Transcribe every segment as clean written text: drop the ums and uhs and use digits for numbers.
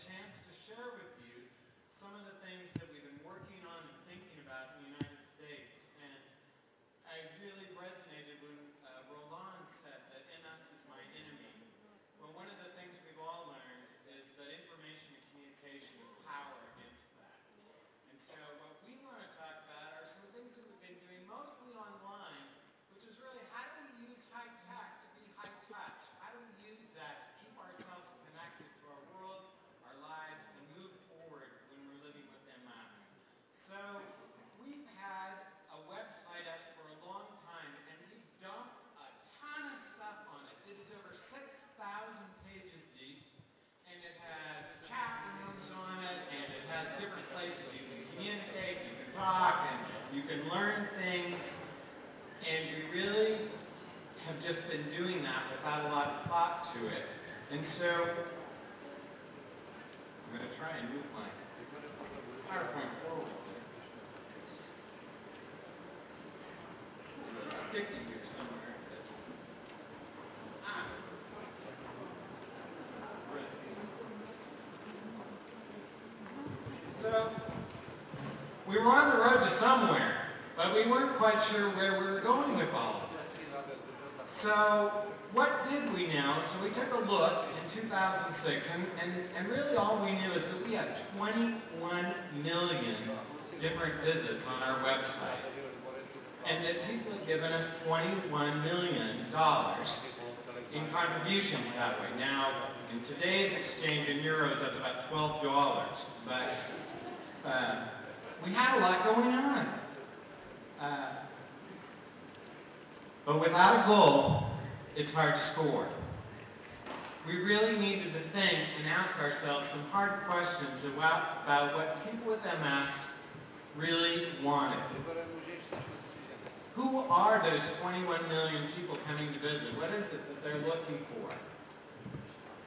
chance to share with you some of the things that we've been working on and thinking about in the United States. And I really resonated when Roland said that MS is my enemy. Well, one of the things we've all learned is that information and communication is power against that. And so what we want to talk about are some things that we've been doing mostly online, which is really how do we use high tech to be high touch? How do we use that to keep ourselves connected to our worlds, our lives, and move forward when we're living with MS? So we've had a website up for a long time, and we've dumped a ton of stuff on it. It is over 6,000 pages deep, and it has chat rooms on it, and it has different places you can communicate, you can talk, and you can learn things. And we really have just been doing that without a lot of thought to it. And so I'm going to try and move my PowerPoint forward. There's a sticky here somewhere. Right. So we were on the road to somewhere, but we weren't quite sure where we were going with all of this. So what did we know? So we took a look in 2006, and really all we knew is that we had 21 million different visits on our website, and that people had given us $21 million in contributions that way. Now, in today's exchange in euros, that's about $12, but we had a lot going on. But without a goal, it's hard to score. We really needed to think and ask ourselves some hard questions about what people with MS really wanted. Who are those 21 million people coming to visit? What is it that they're looking for?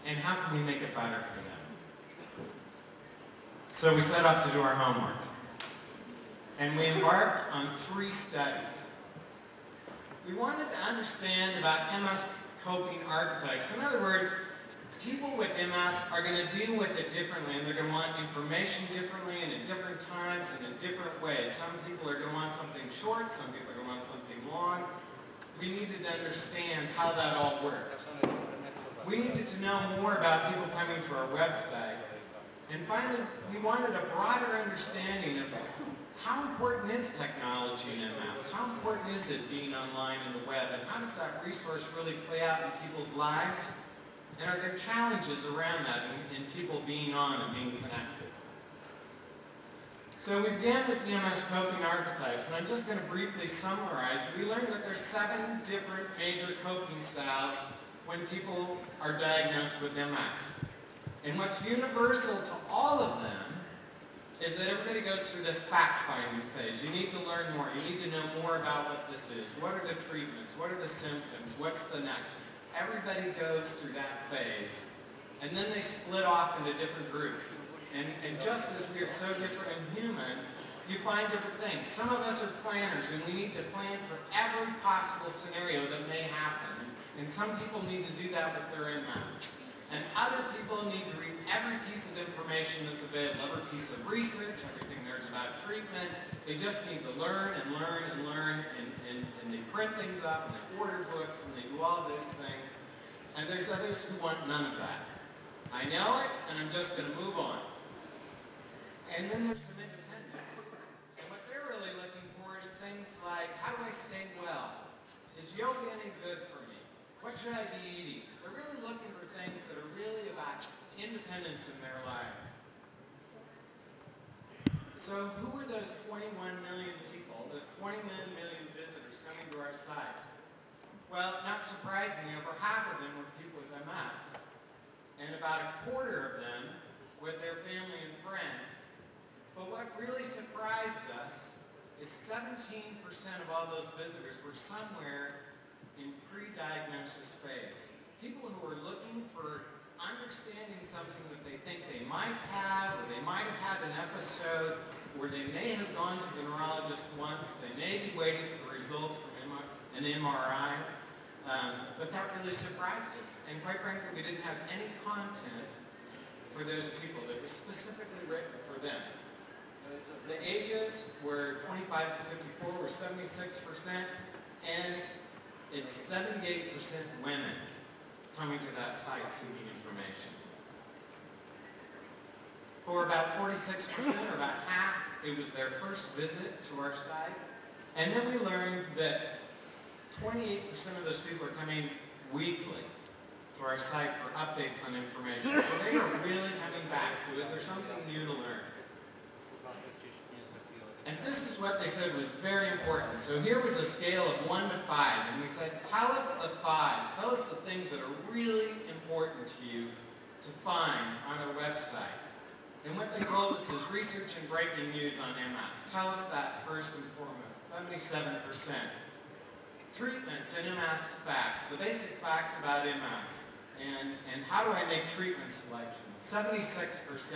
And how can we make it better for them? So we set up to do our homework. And we embarked on 3 studies. We wanted to understand about MS coping archetypes. In other words, people with MS are going to deal with it differently, and they're going to want information differently and at different times and in different ways. Some people are going to want something short, some people are going to want something long. We needed to understand how that all worked. We needed to know more about people coming to our website. And finally, we wanted a broader understanding of how important is technology in MS? How important is it being online in the web? And how does that resource really play out in people's lives? And are there challenges around that in people being on and being connected? So we began with the MS coping archetypes, and I'm just going to briefly summarize. We learned that there's 7 different major coping styles when people are diagnosed with MS. And what's universal to all of them is that everybody goes through this fact-finding phase. You need to learn more. You need to know more about what this is. What are the treatments? What are the symptoms? What's the next? Everybody goes through that phase. And then they split off into different groups. And just as we are so different in humans, you find different things. Some of us are planners, and we need to plan for every possible scenario that may happen. And some people need to do that with their MS. And other people need to read every piece of information that's available, every piece of research, everything there's about treatment. They just need to learn and learn and learn, and they print things up, and they order books, and they do all those things. And there's others who want none of that. I know it, and I'm just going to move on. And then there's some independents. And what they're really looking for is things like, how do I stay well? Is yoga any good for me? What should I be eating? They're really looking for things that are really about independence in their lives. So who are those 21 million people, those 20 million visitors coming to our site? Well, not surprisingly, over half of them were people with MS, and about a quarter of them with their family and friends. But what really surprised us is 17% of all those visitors were somewhere in pre-diagnosis phase. People who are looking for understanding something that they think they might have, or they might have had an episode, or they may have gone to the neurologist once, they may be waiting for the results from an MRI, but that really surprised us. And quite frankly, we didn't have any content for those people that was specifically written for them. The ages were 25 to 54 were 76%, and it's 78% women coming to that site seeking information. For about 46%, or about half, it was their first visit to our site. And then we learned that 28% of those people are coming weekly to our site for updates on information. So they are really coming back. So is there something new to learn? And this is what they said was very important. So here was a scale of 1 to 5, and we said, tell us the 5s. Tell us the things that are really important to you to find on our website. And what they told us is research and breaking news on MS. Tell us that first and foremost, 77%. Treatments and MS facts, the basic facts about MS. And how do I make treatment selections? 76%.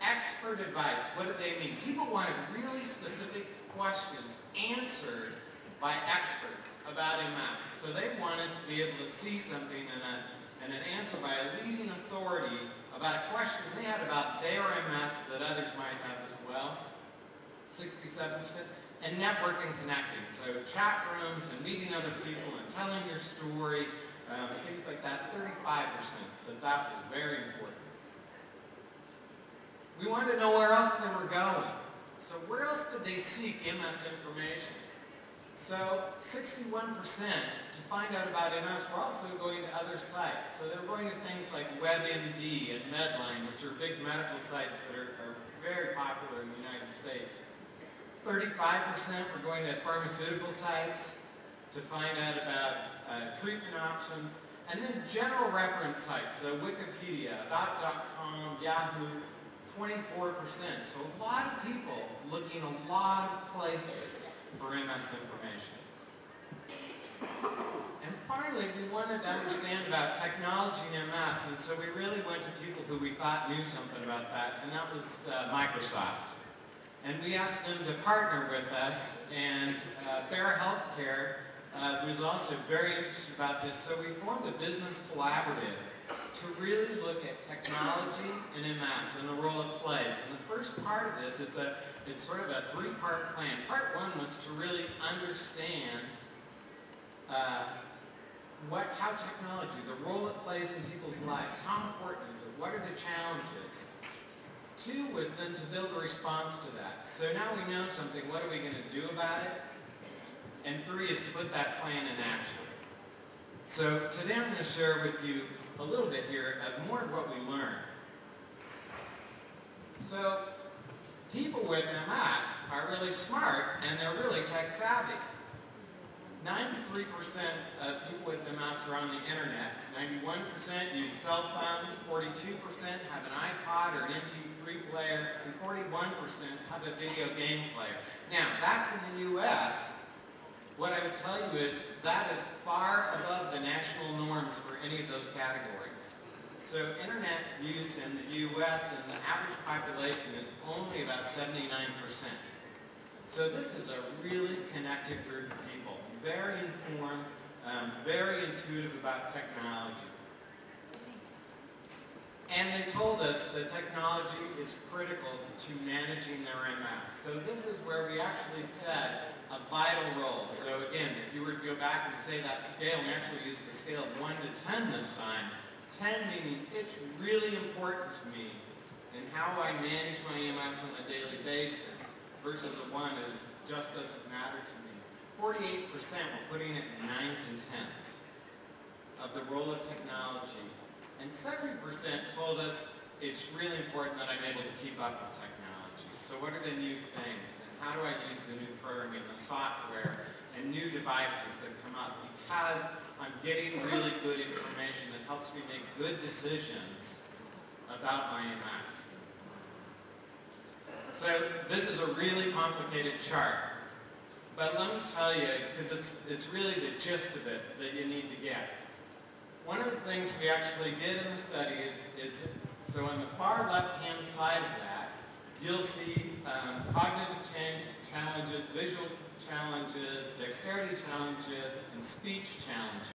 Expert advice, what did they mean? People wanted really specific questions answered by experts about MS. So they wanted to be able to see something and an answer by a leading authority about a question they had about their MS that others might have as well. 67%. And network and connecting. So chat rooms and meeting other people and telling your story, things like that. 35%. So that was very important. We wanted to know where else they were going. So where else did they seek MS information? So 61% to find out about MS were also going to other sites. So they're going to things like WebMD and Medline, which are big medical sites that are very popular in the United States. 35% were going to pharmaceutical sites to find out about treatment options. And then general reference sites, so Wikipedia, About.com, Yahoo, 24%. So a lot of people looking a lot of places for MS information. And finally, we wanted to understand about technology in MS, and so we really went to people who we thought knew something about that, and that was Microsoft. And we asked them to partner with us, and Bear Healthcare was also very interested about this, so we formed a business collaborative to really look at technology and MS and the role it plays. And the first part of this, it's sort of a 3-part plan. Part 1 was to really understand how technology, the role it plays in people's lives, how important is it, what are the challenges. 2 was then to build a response to that. So now we know something, what are we going to do about it? And 3 is to put that plan in action. So today I'm going to share with you a little bit here of more of what we learned. So people with MS are really smart and they're really tech savvy. 93% of people with MS are on the internet. 91% use cell phones, 42% have an iPod or an MP3 player, and 41% have a video game player. Now, that's in the US. What I would tell you is that is far above the national norms for any of those categories. So internet use in the US and the average population is only about 79%. So this is a really connected group of people, very informed, very intuitive about technology. And they told us that technology is critical to managing their MS. So this is where we actually said a vital role. So again, if you were to go back and say that scale, we actually used a scale of 1 to 10 this time. 10 meaning it's really important to me in how I manage my MS on a daily basis, versus a 1 is just doesn't matter to me. 48% were putting it in 9s and 10s of the role of technology. And 70% told us it's really important that I'm able to keep up with technology. So what are the new things? And how do I use the new programming, the software, and new devices that come up? Because I'm getting really good information that helps me make good decisions about my MS. So this is a really complicated chart. But let me tell you, because it's really the gist of it that you need to get. One of the things we actually did in the study is so on the far left-hand side of that, you'll see cognitive challenges, visual challenges, dexterity challenges, and speech challenges.